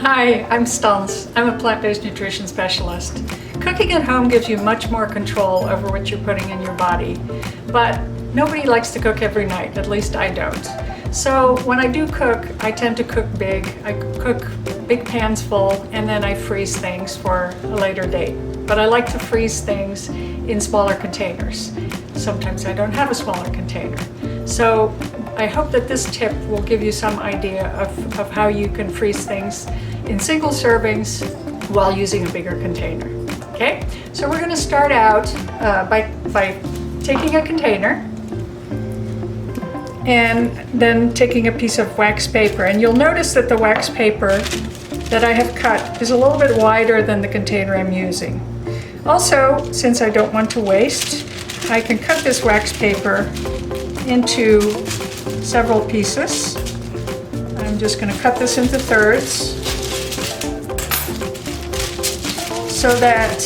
Hi, I'm Stans. I'm a plant-based nutrition specialist. Cooking at home gives you much more control over what you're putting in your body, but nobody likes to cook every night, at least I don't. So when I do cook, I tend to cook big. I cook big pans full and then I freeze things for a later date. But I like to freeze things in smaller containers. Sometimes I don't have a smaller container. So I hope that this tip will give you some idea of how you can freeze things in single servings while using a bigger container. Okay, so we're going to start out by taking a container and then taking a piece of wax paper. And you'll notice that the wax paper that I have cut is a little bit wider than the container I'm using. Also, since I don't want to waste, I can cut this wax paper into several pieces. I'm just going to cut this into thirds so that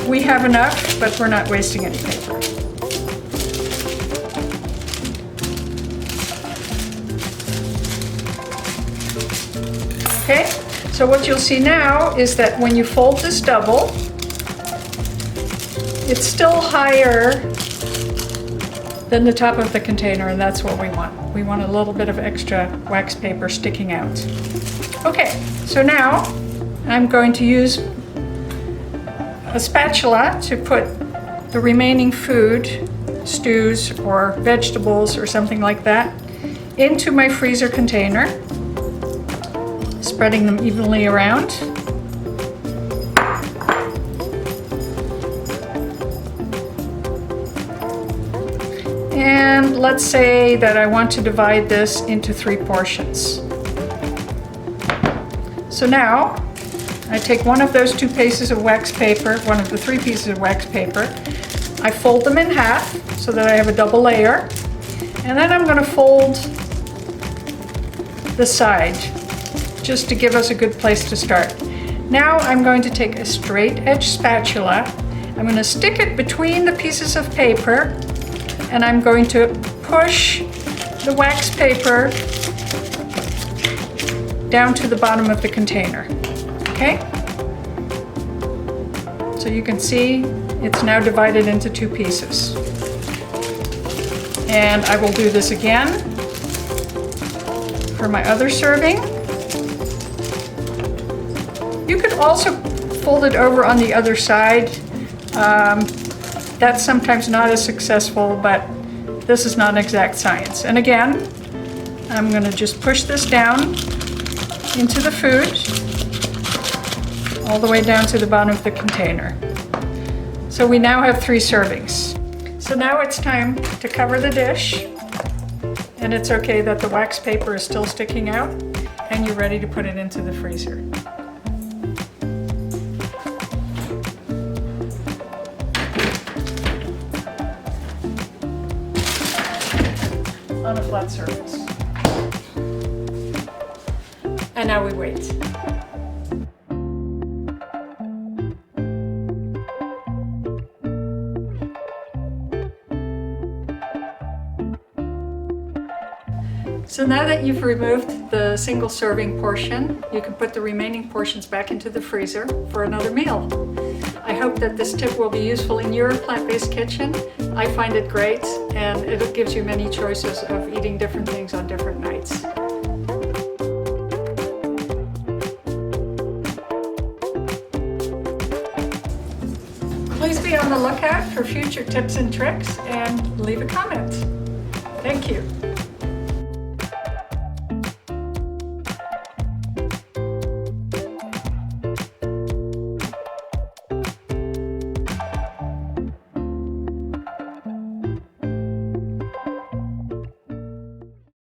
we have enough, but we're not wasting any paper. Okay, so what you'll see now is that when you fold this double, it's still higher than the top of the container, and that's what we want. We want a little bit of extra wax paper sticking out. Okay, so now I'm going to use a spatula to put the remaining food, stews or vegetables or something like that, into my freezer container, spreading them evenly around. And let's say that I want to divide this into 3 portions. So now I take one of those 2 pieces of wax paper, one of the 3 pieces of wax paper, I fold them in half so that I have a double layer, and then I'm going to fold the side just to give us a good place to start. Now I'm going to take a straight edge spatula, I'm going to stick it between the pieces of paper, and I'm going to push the wax paper down to the bottom of the container. Okay? So you can see it's now divided into 2 pieces. And I will do this again for my other serving. You could also fold it over on the other side. That's sometimes not as successful, but this is not exact science. And again, I'm going to just push this down into the food, all the way down to the bottom of the container. So we now have 3 servings. So now it's time to cover the dish, and it's okay that the wax paper is still sticking out, and you're ready to put it into the freezer. On a flat surface. And now we wait. So now that you've removed the single serving portion, you can put the remaining portions back into the freezer for another meal. I hope that this tip will be useful in your plant-based kitchen. I find it great, and it gives you many choices of eating different things on different nights. Please be on the lookout for future tips and tricks and leave a comment. Thank you.